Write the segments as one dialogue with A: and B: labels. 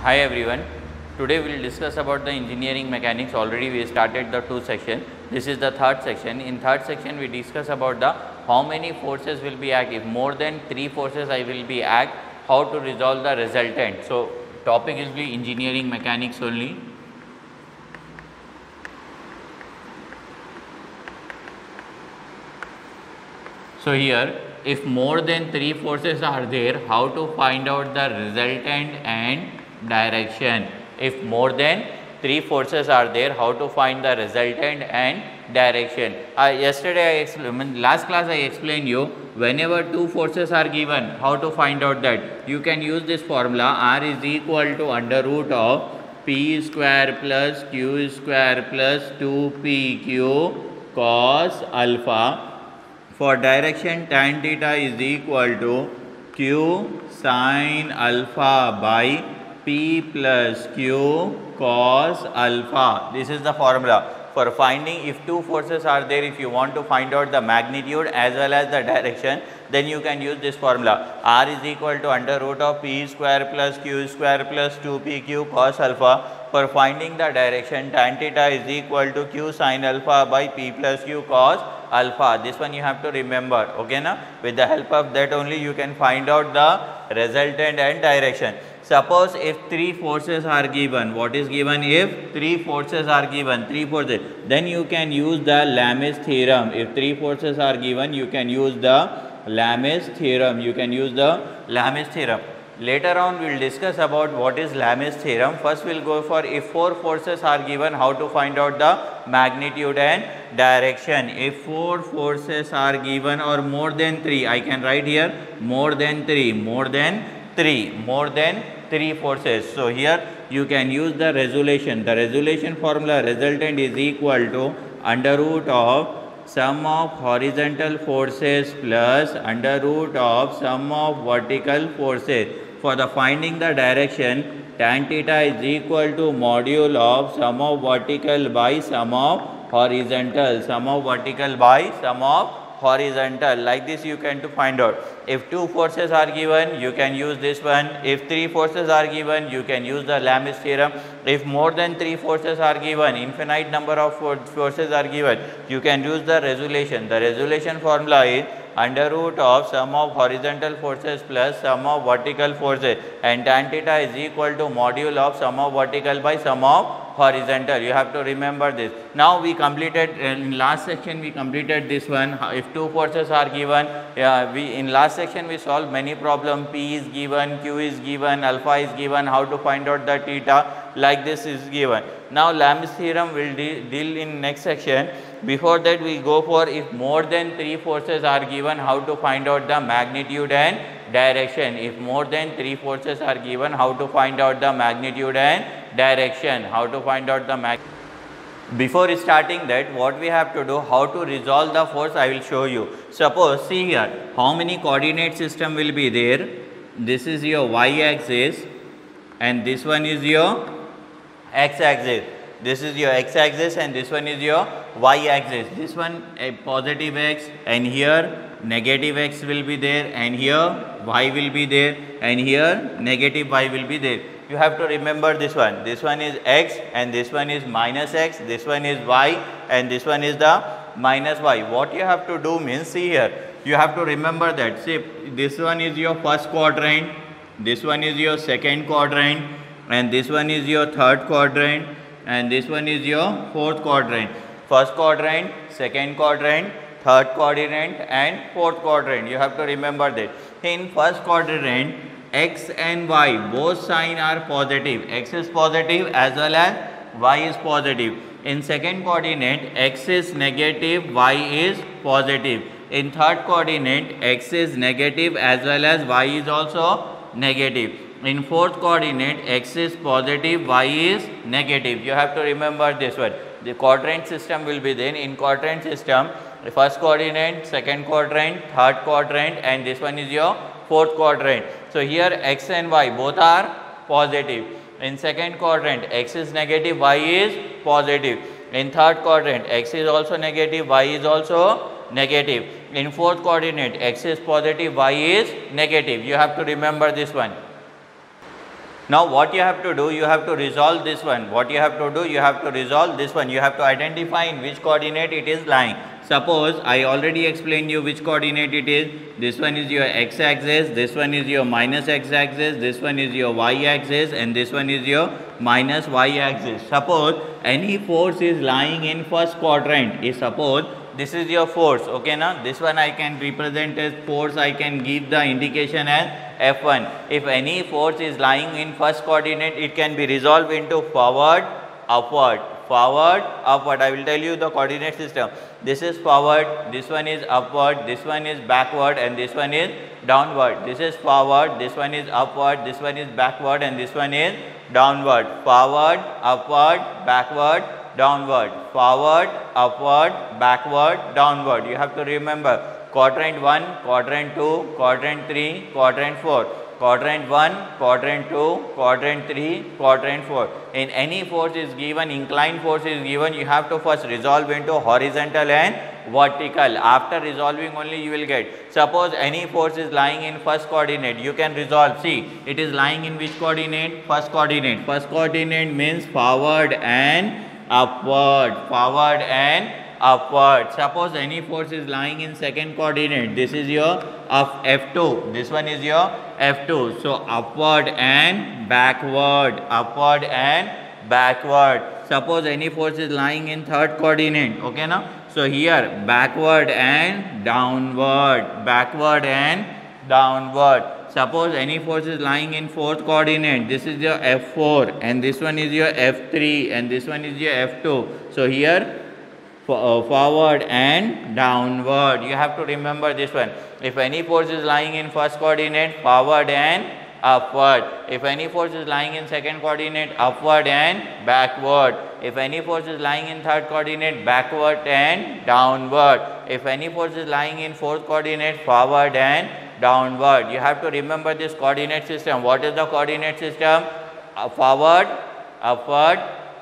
A: Hi everyone. Today we will discuss about the engineering mechanics. Already we started the two section. This is the third section. In third section we discuss about the how many forces will be act. If more than 3 forces I will be act, how to resolve the resultant. So topic is be engineering mechanics only. So here if more than 3 forces are there, how to find out the resultant and direction. If more than 3 forces are there, how to find the resultant and direction. Yesterday last class I explained you, whenever 2 forces are given, how to find out that. You can use this formula, R is equal to under root of P square plus Q square plus 2PQ cos alpha. For direction, tan theta is equal to Q sin alpha by P plus Q cos alpha. This is the formula. For finding if 2 forces are there, if you want to find out the magnitude as well as the direction, then you can use this formula. R is equal to under root of P square plus Q square plus 2PQ cos alpha. For finding the direction, tan theta is equal to Q sin alpha by P plus Q cos alpha. This one you have to remember, okay na? With the help of that only you can find out the resultant and direction. Suppose if 3 forces are given, what is given? If 3 forces are given, 3 forces, then you can use the Lamè's theorem. If 3 forces are given, you can use the Lamè's theorem. You can use the Lamè's theorem. Later on we will discuss about what is Lamè's theorem. First we will go for if 4 forces are given, how to find out the magnitude and direction. If 4 forces are given or more than 3, I can write here more than 3, more than 3 forces. So here you can use the resolution. The resolution formula, resultant is equal to under root of sum of horizontal forces plus under root of sum of vertical forces. For the finding the direction, tan theta is equal to module of sum of vertical by sum of horizontal, sum of vertical by sum of horizontal. Like this you can to find out. If 2 forces are given, you can use this one. If 3 forces are given, you can use the Lamè's theorem. If more than 3 forces are given, infinite number of forces are given, you can use the resolution. The resolution formula is under root of sum of horizontal forces plus sum of vertical forces, and tan theta is equal to module of sum of vertical by sum of horizontal. You have to remember this. Now we completed in last section we completed this one. If 2 forces are given, in last section we solved many problems. P is given, Q is given, alpha is given, how to find out the theta, like this is given. Now Lamè's theorem will deal in next section. Before that we go for if more than 3 forces are given, how to find out the magnitude and direction. If more than 3 forces are given, how to find out the magnitude and direction. How to find out the magnitude. Before starting that, what we have to do, how to resolve the force, I will show you. Suppose, see here, how many coordinate system will be there. This is your y-axis and this one is your x-axis. This is your x-axis and this one is your y-axis. This one a positive x and here negative x will be there, and here y will be there, and here negative y will be there. You have to remember this one. This one is x and this one is minus x. This one is y and this one is the minus y. What you have to do means, see here, you have to remember that. See, this one is your first quadrant, this one is your second quadrant, and this one is your third quadrant, and this one is your fourth quadrant. First quadrant, second quadrant, third quadrant and fourth quadrant. You have to remember that. In first quadrant, x and y both sign are positive. X is positive as well as y is positive. In second coordinate, x is negative, y is positive. In third coordinate, x is negative as well as y is also negative. In fourth coordinate, x is positive, y is negative. You have to remember this one. The quadrant system will be then. In quadrant system, the first coordinate, second quadrant, third quadrant, and this one is your fourth quadrant. So here x and y both are positive. In second quadrant, x is negative, y is positive. In third quadrant, x is also negative, y is also negative. In fourth coordinate, x is positive, y is negative. You have to remember this one. Now what you have to do, you have to resolve this one. What you have to do, you have to resolve this one. You have to identify in which coordinate it is lying. Suppose I already explained you which coordinate it is. This one is your x axis, this one is your minus x axis, this one is your y axis, and this one is your minus y axis. Suppose any force is lying in first quadrant. Suppose this is your force, okay now? This one I can represent as force, I can give the indication as F1. If any force is lying in first coordinate, it can be resolved into forward, upward, forward, upward. I will tell you the coordinate system. This is forward, this one is upward, this one is backward, and this one is downward. This is forward, this one is upward, this one is backward, and this one is downward. Forward, upward, backward, downward. Forward, upward, backward, downward. You have to remember quadrant 1, quadrant 2, quadrant 3, quadrant 4. Quadrant 1, quadrant 2, quadrant 3, quadrant 4. In any force is given, inclined force is given, you have to first resolve into horizontal and vertical. After resolving only you will get. Suppose any force is lying in first coordinate, you can resolve. See, it is lying in which coordinate? First coordinate. First coordinate means forward and upward. Forward and upward. Suppose any force is lying in second coordinate. This is your F2. This one is your F2. So upward and backward. Upward and backward. Suppose any force is lying in third coordinate. Okay now? So here backward and downward. Backward and downward. Suppose any force is lying in fourth coordinate. This is your F4 and this one is your F3 and this one is your F2. So here forward and downward. You have to remember this one. If any force is lying in first coordinate, forward and upward. If any force is lying in second coordinate, upward and backward. If any force is lying in third coordinate, backward and downward. If any force is lying in fourth coordinate, forward and downward. You have to remember this coordinate system. What is the coordinate system? Forward, upward,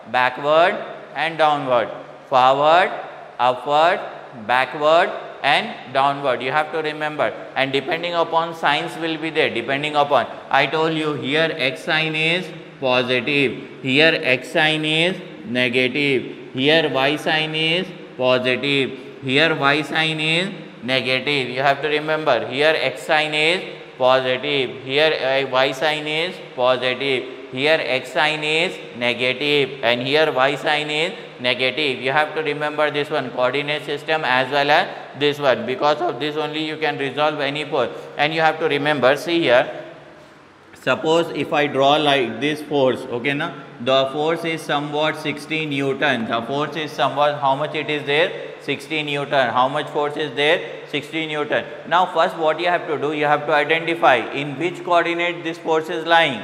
A: backward and downward. Forward, upward, backward and downward. You have to remember, and depending upon signs will be there. Depending upon, I told you here x sign is positive, here x sign is negative, here y sign is positive, here y sign is negative. You have to remember, here x sign is positive, here y sign is positive, here x sign is negative, and here y sign is negative. You have to remember this one, coordinate system as well as this one. Because of this only you can resolve any force. And you have to remember, see here, suppose if I draw like this force, okay now, the force is somewhat 60 Newton. The force is somewhat, how much it is there? 60 Newton. How much force is there? 60 Newton. Now first what you have to do, you have to identify in which coordinate this force is lying.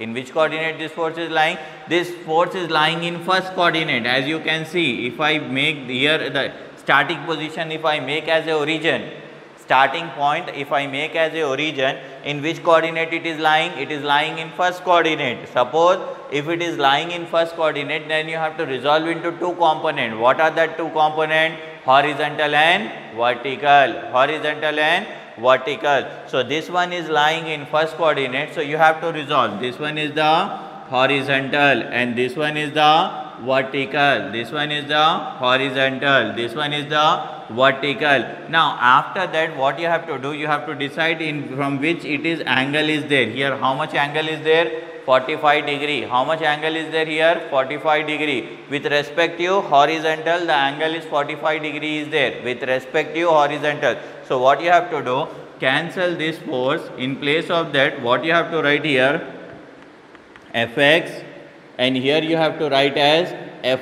A: In which coordinate this force is lying? This force is lying in first coordinate. As you can see, if I make here the starting position, if I make as a origin, starting point if I make as a origin, in which coordinate it is lying? It is lying in first coordinate. Suppose if it is lying in first coordinate, then you have to resolve into two components. What are the two components? Horizontal and vertical. Horizontal and vertical. So this one is lying in first coordinate, so you have to resolve. This one is the horizontal and this one is the vertical. This one is the horizontal, this one is the vertical. Now after that what you have to do, you have to decide in from which it is angle is there. Here how much angle is there? 45 degree. How much angle is there here? 45 degree. With respect to horizontal, the angle is 45 degree is there. With respect to horizontal. So what you have to do, cancel this force. In place of that, what you have to write here? Fx, and here you have to write as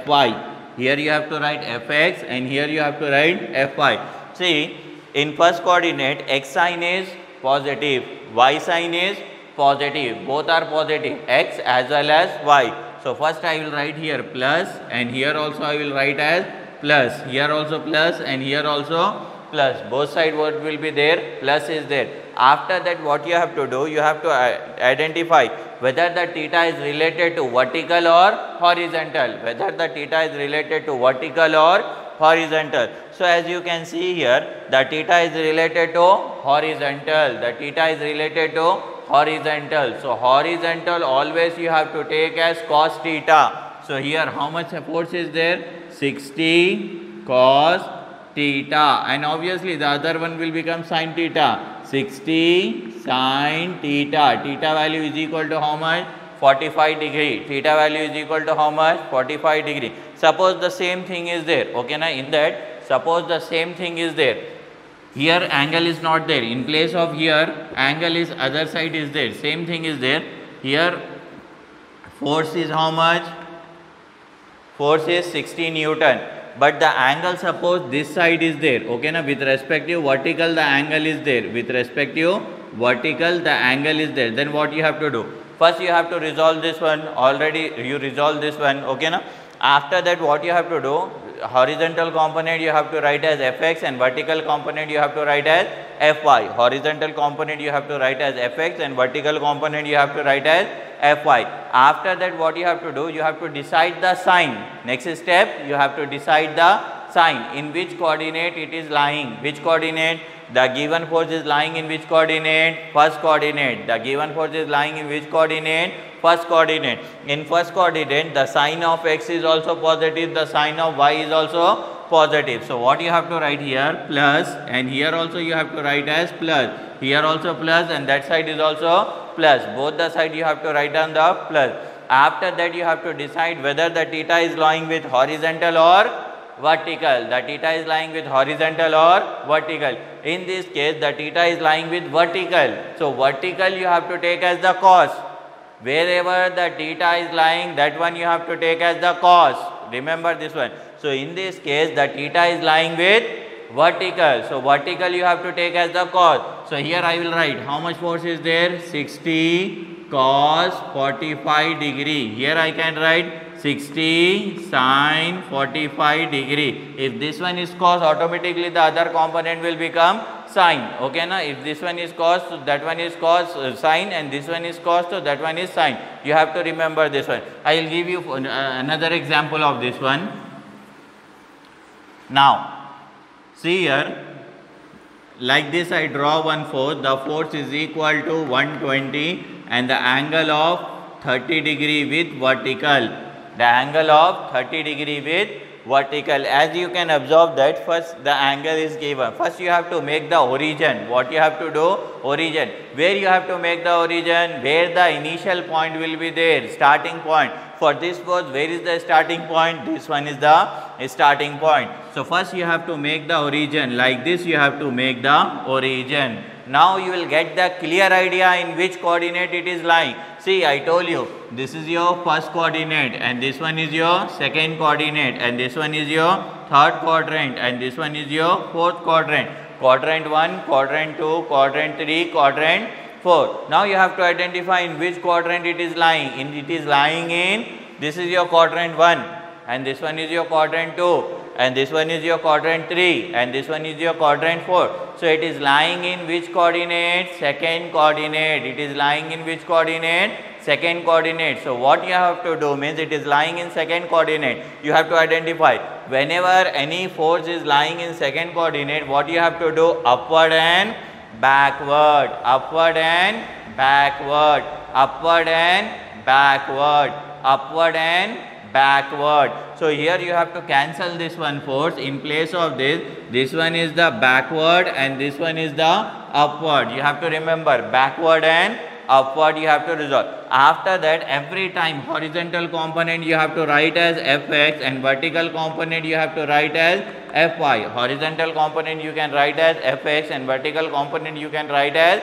A: Fy. Here you have to write Fx and here you have to write Fy. See, in first coordinate, x sign is positive, y sign is positive. Both are positive, x as well as y. So first I will write here plus, and here also I will write as plus. Here also plus and here also plus. Both sides what will be there? Plus is there. After that what you have to do, you have to identify whether the theta is related to vertical or horizontal. Whether the theta is related to vertical or horizontal. So as you can see here, the theta is related to horizontal. The theta is related to horizontal. So horizontal always you have to take as cos theta. So here how much force is there? 60 cos theta, and obviously the other one will become sin theta. 60 sin theta. Theta value is equal to how much? 45 degree. Theta value is equal to how much? 45 degree. Suppose the same thing is there. Okay, na? In that, suppose the same thing is there. Here angle is not there. In place of here angle is other side is there. Same thing is there. Here force is how much? Force is 60 Newton. But the angle, suppose this side is there. Okay, na? With respect to vertical the angle is there. With respect to vertical the angle is there. Then what you have to do? First you have to resolve this one. Already you resolve this one. Okay, na? After that what you have to do? Horizontal component you have to write as fx, and vertical component you have to write as fy. Horizontal component you have to write as fx, and vertical component you have to write as fy. After that what you have to do? You have to decide the sign. Next step, you have to decide the sign. In which coordinate it is lying? Which coordinate? The given force is lying in which coordinate? First coordinate. The given force is lying in which coordinate? First coordinate. In first coordinate the sign of x is also positive, the sign of y is also positive. So what you have to write here? Plus, and here also you have to write as plus. Here also plus, and that side is also plus. Both the side you have to write down the plus. After that you have to decide whether the theta is lying with horizontal or vertical. The theta is lying with horizontal or vertical. In this case the theta is lying with vertical. So vertical you have to take as the cos. Wherever the theta is lying, that one you have to take as the cos. Remember this one. So in this case the theta is lying with vertical. So vertical you have to take as the cos. So here I will write how much force is there? 60 cos 45 degree. Here I can write 60 sin 45 degree. If this one is cos, automatically the other component will become sin. Okay, na? If this one is cos, so that one is cos sin, and this one is cos, so that one is sin. You have to remember this one. I will give you another example of this one. Now see here, like this I draw one force. The force is equal to 120 and the angle of 30 degree with vertical. The angle of 30 degree with vertical. As you can observe that first the angle is given. First you have to make the origin. What you have to do? Origin. Where you have to make the origin? Where the initial point will be there, starting point. For this force, where is the starting point? This one is the starting point. So first you have to make the origin. Like this you have to make the origin. Now you will get the clear idea in which coordinate it is lying. See, I told you this is your first coordinate, and this one is your second coordinate, and this one is your third quadrant, and this one is your fourth quadrant. Quadrant 1, quadrant 2, quadrant 3, quadrant 4. Now you have to identify in which quadrant it is lying. It is lying in, this is your quadrant 1, and this one is your quadrant 2, and this one is your quadrant 3, and this one is your quadrant 4. So it is lying in which coordinate? Second coordinate. It is lying in which coordinate? Second coordinate. So what you have to do means it is lying in second coordinate. You have to identify whenever any force is lying in second coordinate, what you have to do? Upward and backward, upward and backward, upward and backward, upward and backward. So here you have to cancel this one force. In place of this one is the backward and this one is the upward. You have to remember backward and upward you have to resolve. After that, every time horizontal component you have to write as fx and vertical component you have to write as fy. Horizontal component you can write as fx and vertical component you can write as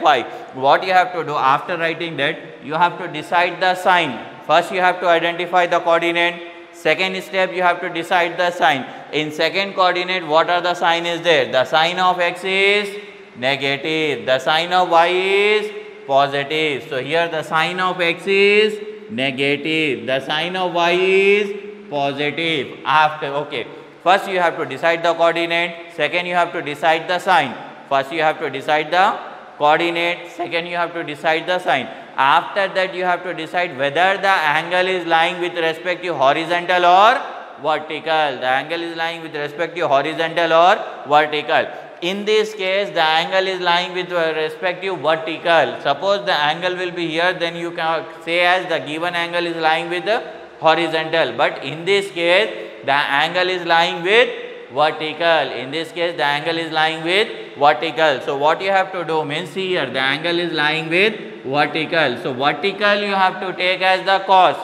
A: fy. What you have to do after writing that? You have to decide the sign. First you have to identify the coordinate. Second step you have to decide the sign. In second coordinate what are the sign is there? The sign of x is negative. The sign of y is positive. So here the sign of x is negative. The sign of y is positive. After, okay. First you have to decide the coordinate. Second you have to decide the sign. First you have to decide the coordinate. Second you have to decide the sign. After that you have to decide whether the angle is lying with respect to horizontal or vertical. The angle is lying with respect to horizontal or vertical. in this case the angle is lying with respective vertical. Suppose the angle will be here, then you can say as the given angle is lying with the horizontal, but in this case the angle is lying with vertical. In this case the angle is lying with vertical. So what you have to do means, see here the angle is lying with vertical. So vertical you have to take as the cos,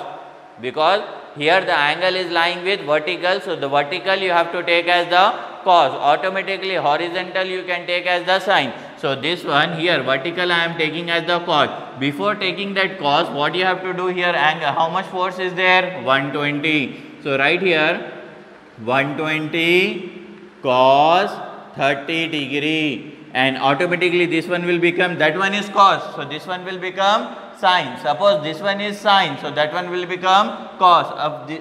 A: because here the angle is lying with vertical. So the vertical you have to take as the cos. Automatically horizontal you can take as the sine. So this one here vertical I am taking as the cos. Before taking that cos, what you have to do here, angle, how much force is there? 120. So right here 120 cos 30 degree, and automatically this one will become, that one is cos, so this one will become sine. Suppose this one is sine, so that one will become cos.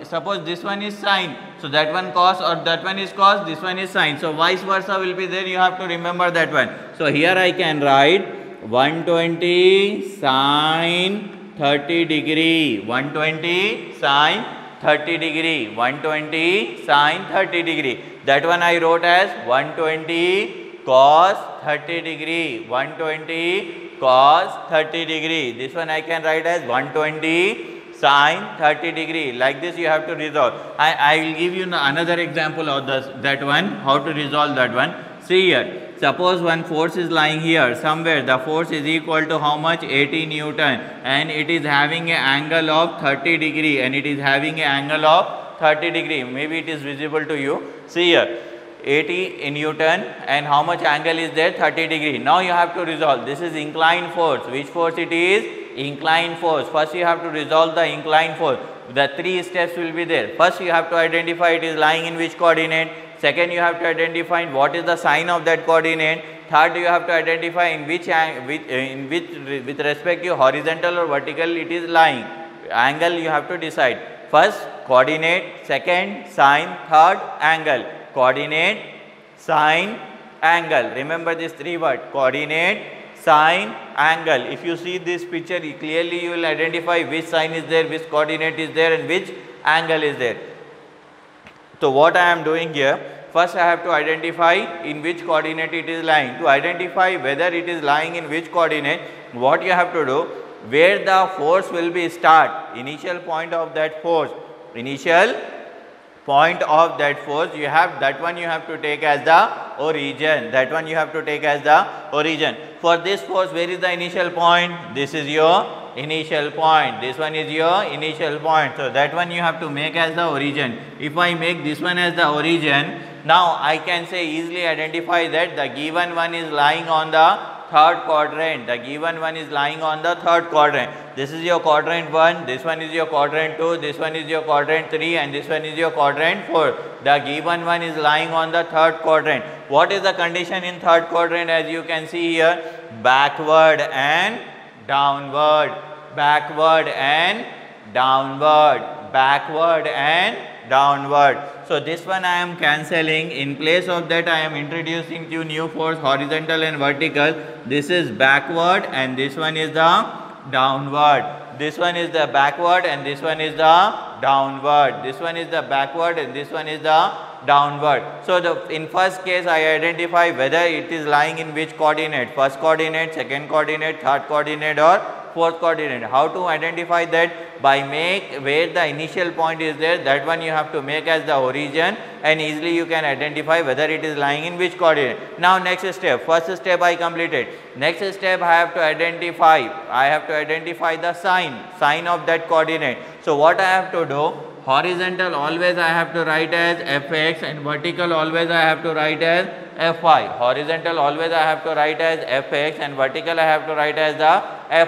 A: Suppose this one is sine, so that one cos, or that one is cos, this one is sine. So vice versa will be there, you have to remember that one. So here I can write 120 sine 30 degree, 120 sine 30 degree, 120 sine 30 degree. That one I wrote as 120 cos 30 degree, 120 cos 30 degree. This one I can write as 120 sine 30 degree. Like this you have to resolve. I will give you another example of that one, how to resolve that one. See here. Suppose one force is lying here somewhere, the force is equal to how much? 80 Newton, and it is having an angle of 30 degree, and it is having an angle of 30 degree. Maybe it is visible to you. See here, 80 in Newton, and how much angle is there? 30 degree. Now you have to resolve. This is inclined force. Which force it is? Inclined force. First you have to resolve the inclined force. The 3 steps will be there. First you have to identify it is lying in which coordinate. Second, you have to identify what is the sign of that coordinate. Third, you have to identify in which with respect to horizontal or vertical it is lying. Angle you have to decide. First coordinate, second sign, third angle. Coordinate, sign, angle. Remember these 3 words: coordinate, sign, angle. If you see this picture clearly, you will identify which sign is there, which coordinate is there, and which angle is there. So what I am doing here, first I have to identify in which coordinate it is lying. To identify whether it is lying in which coordinate, what you have to do, where the force will be start, initial point of that force, initial point of that force, you have that one you have to take as the origin. That one you have to take as the origin. For this force, where is the initial point? This is your initial point. This one is your initial point. So that one you have to make as the origin. If I make this one as the origin, now I can say easily identify that the given one is lying on the third quadrant. The given one is lying on the third quadrant. This is your quadrant 1, this one is your quadrant 2, this one is your quadrant 3, and this one is your quadrant 4. The given one is lying on the third quadrant. What is the condition in third quadrant? As you can see here, backward and downward, backward and downward, backward and downward. So this one I am cancelling. In place of that I am introducing to new force, horizontal and vertical. This is backward and this one is the downward. This one is the backward and this one is the downward. This one is the backward and this one is the downward. So in first case I identify whether it is lying in which coordinate, first coordinate, second coordinate, third coordinate or fourth coordinate. How to identify that? By where the initial point is there, that one you have to make as the origin, and easily you can identify whether it is lying in which coordinate. Now next step, first step I completed. Next step I have to identify the sign of that coordinate. So what I have to do? Horizontal always I have to write as fx and vertical always I have to write as fy. Horizontal always I have to write as fx and vertical I have to write as the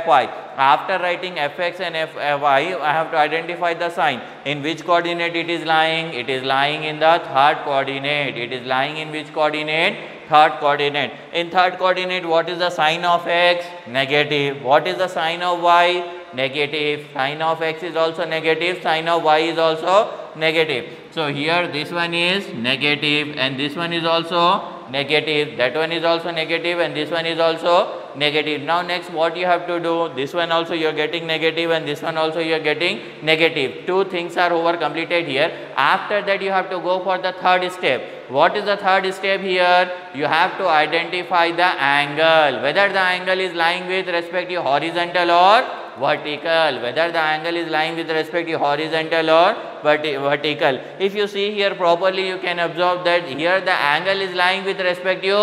A: fy. After writing fx and fy, I have to identify the sign. In which coordinate it is lying? It is lying in the third coordinate. It is lying in which coordinate? Third coordinate. In third coordinate, what is the sign of x? Negative. What is the sign of y? Negative. Sign of x is also negative. Sign of y is also negative. So here this one is negative and this one is also negative. That one is also negative and this one is also negative. Now next what you have to do, this one also you are getting negative and this one also you are getting negative. Two things are over completed here. After that you have to go for the third step. What is the third step here? You have to identify the angle, whether the angle is lying with respect to horizontal or vertical, whether the angle is lying with respect to horizontal or vertical. If you see here properly, you can observe that here the angle is lying with respect to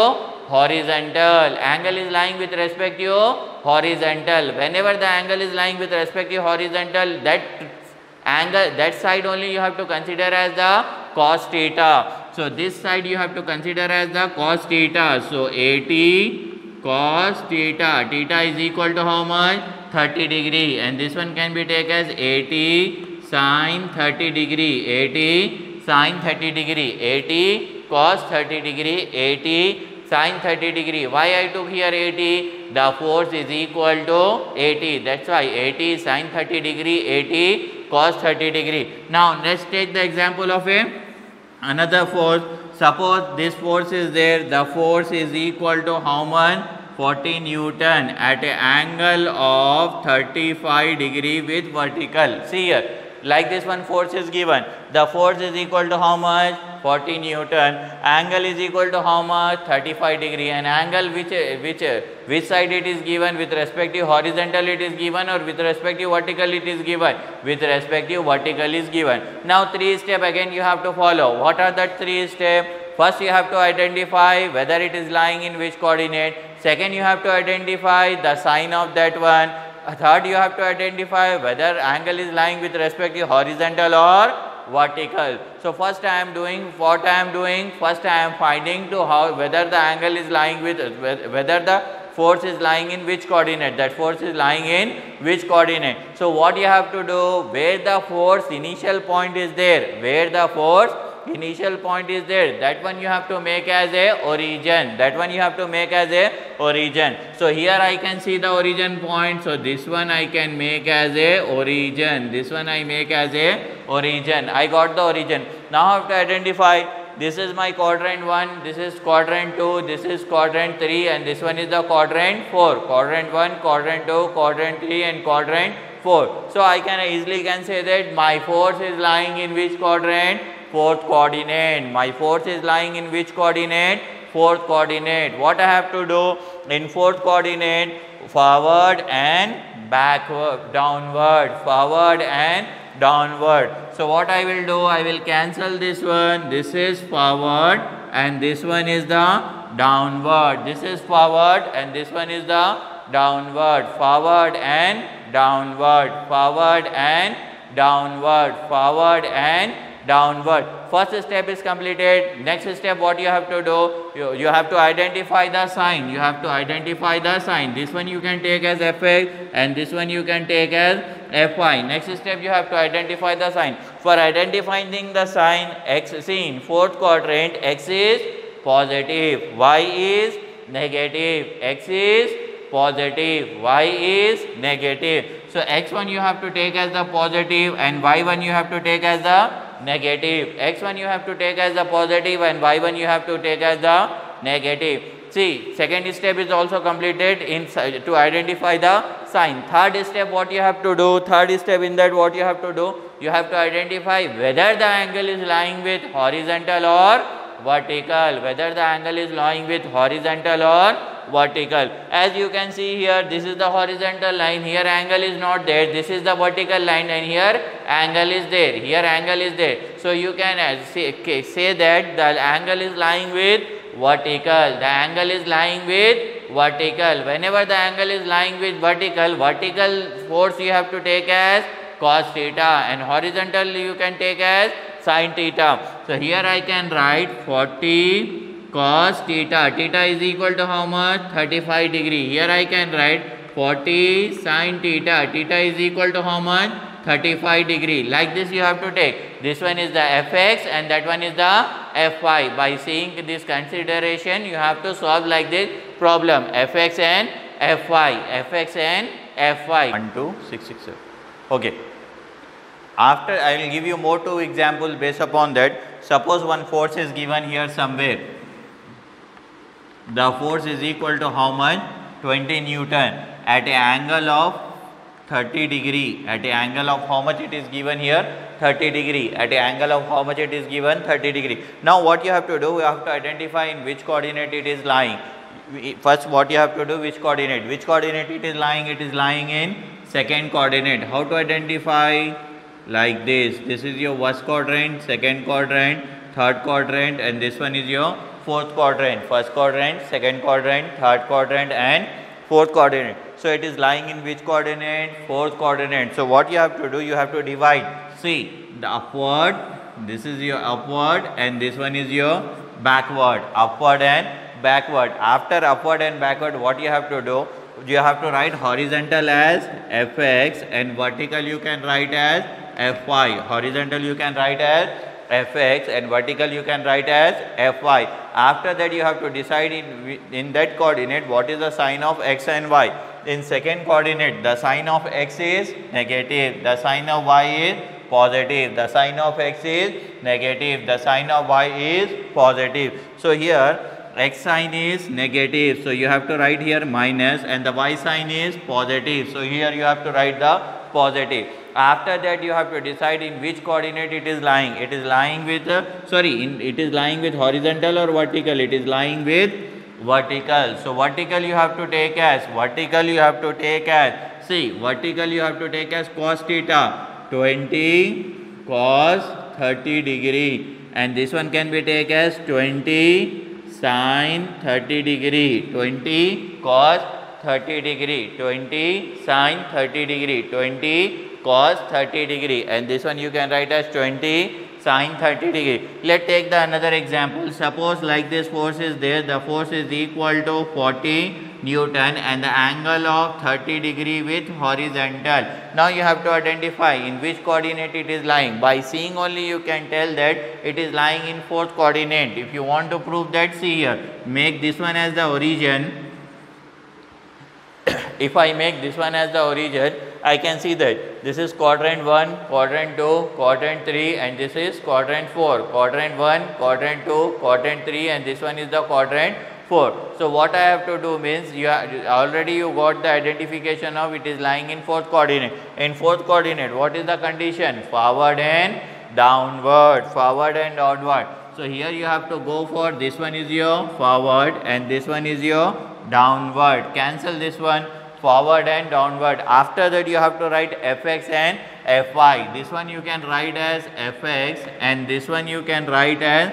A: horizontal, angle is lying with respect to horizontal. Whenever the angle is lying with respect to horizontal, that angle, that side only you have to consider as the cos theta. So this side you have to consider as the cos theta. So 80 cos theta, theta is equal to how much? 30 degree, and this one can be taken as 80 sin 30 degree, 80 sin 30 degree, 80 cos 30 degree, 80 sin 30 degree. Why I took here 80? The force is equal to 80. That's why 80 sin 30 degree, 80 cos 30 degree. Now let's take the example of another force. Suppose this force is there. The force is equal to how much? 40 Newton at an angle of 35 degree with vertical. See here, like this one force is given. The force is equal to how much? 40 Newton. Angle is equal to how much? 35 degree. And angle which side it is given? With respect to horizontal it is given, or with respect to vertical it is given? With respect to vertical is given. Now three step again you have to follow. What are the three steps? First you have to identify whether it is lying in which coordinate. Second you have to identify the sign of that one. Third you have to identify whether angle is lying with respect to horizontal or vertical. So first I am doing what I am doing. First I am finding to how whether the angle is lying with whether the force is lying in which coordinate. That force is lying in which coordinate. So what you have to do, where the force initial point is there, where the force initial point is there, that one you have to make as a origin. That one you have to make as a origin. So here I can see the origin point. So this one I can make as a origin. This one I make as a origin. I got the origin. Now I have to identify. This is my quadrant 1, this is quadrant 2, this is quadrant 3, and this one is the quadrant 4. Quadrant 1, quadrant 2, quadrant 3 and quadrant 4. So I can easily say that my force is lying in which quadrant? Fourth coordinate. My force is lying in which coordinate? Fourth coordinate. What I have to do in fourth coordinate? Forward and backward, downward, forward and downward. So what I will do, I will cancel this one. This is forward and this one is the downward. This is forward and this one is the downward. Forward and downward, forward and downward, forward and downward. First step is completed. Next step what you have to do, you have to identify the sign. You have to identify the sign. This one you can take as fx and this one you can take as fy. Next step you have to identify the sign. For identifying the sign, x, see in fourth quadrant x is positive, y is negative, x is positive, y is negative. So x1 you have to take as the positive and y1 you have to take as the negative. X1 you have to take as the positive and y1 you have to take as the negative. See, second step is also completed in to identify the sign. Third step what you have to do, third step in that what you have to do, you have to identify whether the angle is lying with horizontal or vertical, whether the angle is lying with horizontal or vertical. As you can see here, this is the horizontal line, here angle is not there, this is the vertical line and here angle is there, here angle is there. So you can say that the angle is lying with vertical, the angle is lying with vertical. Whenever the angle is lying with vertical, vertical force you have to take as cos theta and horizontal you can take as sin theta. So here I can write 40 cos theta, theta is equal to how much? 35 degree. Here I can write 40 sin theta, theta is equal to how much? 35 degree. Like this you have to take. This one is the fx and that one is the fy. By seeing this consideration, you have to solve like this problem, fx and fy, fx and fy. 1, 2, 6, 6, 7. Okay. After I will give you more two examples based upon that. Suppose one force is given here somewhere. The force is equal to how much? 20 Newton at an angle of 30 degree. At an angle of how much it is given here? 30 degree. At an angle of how much it is given? 30 degree. Now what you have to do? You have to identify in which coordinate it is lying. First what you have to do, which coordinate? Which coordinate it is lying? It is lying in second coordinate. How to identify? Like this. This is your first quadrant, second quadrant, third quadrant, and this one is your fourth quadrant. First quadrant, second quadrant, third quadrant, and fourth quadrant. So it is lying in which coordinate? Fourth coordinate. So what you have to do? You have to divide. See, the upward, this is your upward, and this one is your backward. Upward and backward. After upward and backward, what you have to do? You have to write horizontal as fx and vertical you can write as fy. Horizontal you can write as fx and vertical you can write as fy. After that you have to decide in that coordinate what is the sign of x and y. In second coordinate the sign of x is negative, the sign of y is positive, the sign of x is negative, the sign of y is positive. So here x sign is negative, so you have to write here minus, and the y sign is positive, so here you have to write the positive. After that you have to decide in which coordinate it is lying. It is lying with it is lying with horizontal or vertical? It is lying with vertical. So vertical you have to take as vertical you have to take as cos theta, 20 cos 30 degree, and this one can be taken as 20 sin 30 degree, 20 cos 30 degree, 20 sin 30 degree, 20 cos 30 degree, and this one you can write as 20 sin 30 degree. Let's take the another example. Suppose like this force is there, the force is equal to 40 Newton and the angle of 30 degree with horizontal. Now you have to identify in which coordinate it is lying. By seeing only you can tell that it is lying in fourth coordinate. If you want to prove that, see here, make this one as the origin. If I make this one as the origin, I can see that this is quadrant 1, quadrant 2, quadrant 3, and this is quadrant 4. Quadrant 1, quadrant 2, quadrant 3, and this one is the quadrant 4. So what I have to do means you already got the identification of it is lying in fourth coordinate. In fourth coordinate, what is the condition? Forward and downward. Forward and downward. So here you have to go for this one is your forward and this one is your downward. Cancel this one. Forward and downward. After that you have to write fx and fy. This one you can write as fx and this one you can write as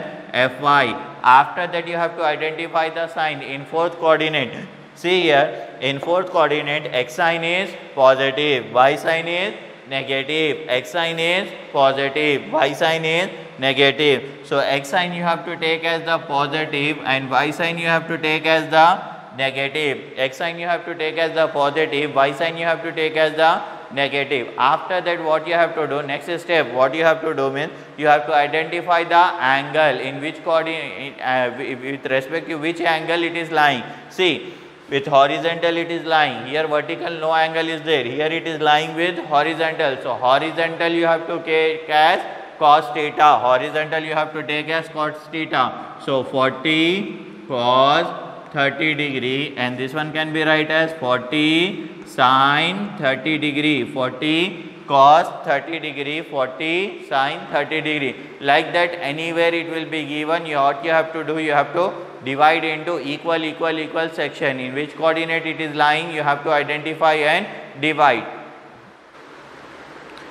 A: fy. After that you have to identify the sign in fourth coordinate. See here, in fourth coordinate x sign is positive, y sign is negative, x sign is positive, y sign is negative. So x sign you have to take as the positive and y sign you have to take as the negative. X sign you have to take as the positive, y sign you have to take as the negative. After that what you have to do, next step what you have to do means you have to identify the angle in which coordinate with respect to which angle it is lying. See, with horizontal it is lying, here vertical no angle is there, here it is lying with horizontal. So horizontal you have to take as cos theta, horizontal you have to take as cos theta. So 40 cos 30 degree and this one can be write as 40 sin 30 degree, 40 cos 30 degree, 40 sin 30 degree. Like that anywhere it will be given, what you have to do, you have to divide into equal section. In which coordinate it is lying, you have to identify and divide.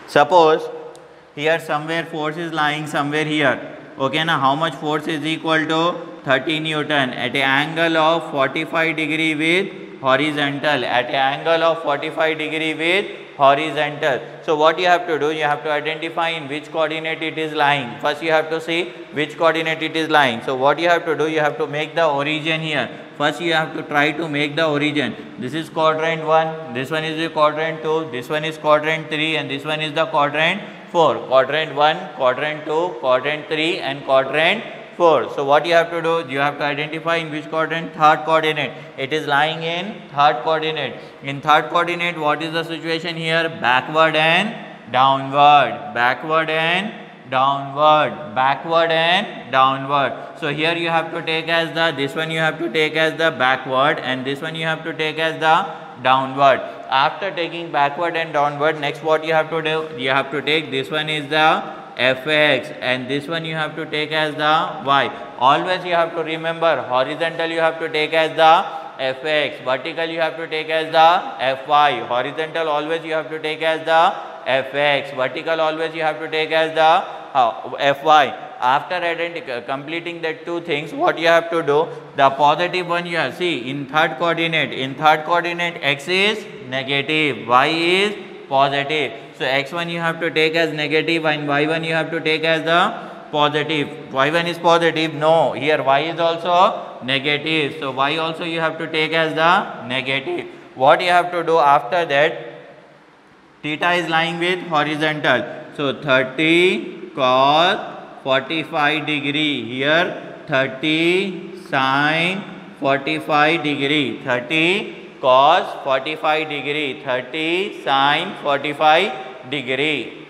A: Suppose here somewhere force is lying somewhere here. Okay, now how much force is equal to 30 Newton at an angle of 45 degree with horizontal, at an angle of 45 degree with horizontal. So what you have to do, you have to identify in which coordinate it is lying. First you have to see which coordinate it is lying. So what you have to do, you have to make the origin here. First you have to try to make the origin. This is quadrant 1, this one is the quadrant 2, this one is quadrant 3 and this one is the quadrant 4. Quadrant 1, quadrant 2, quadrant 3 and quadrant 4. So what you have to do, you have to identify in which quadrant? Third coordinate. It is lying in third coordinate. In third coordinate what is the situation here? Backward and downward. Backward and downward, backward and downward. So here you have to take as the, this one you have to take as the backward, and this one you have to take as the downward. After taking backward and downward, next what you have to do, you have to take, this one is the fx and this one you have to take as the y. Always you have to remember, horizontal you have to take as the fx, vertical you have to take as the fy. Horizontal always you have to take as the fx, vertical always you have to take as the fy. After completing the two things, what you have to do, the positive one you have, see in third coordinate, x is negative, y is positive. So x1 you have to take as negative and y1 you have to take as the positive. y1 is positive, no, here y is also negative, so y also you have to take as the negative. What you have to do after that, theta is lying with horizontal, so 30 cos 45 degree, here 30 sin 45 degree, 30 cos 45 degree, 30 sin 45 degree.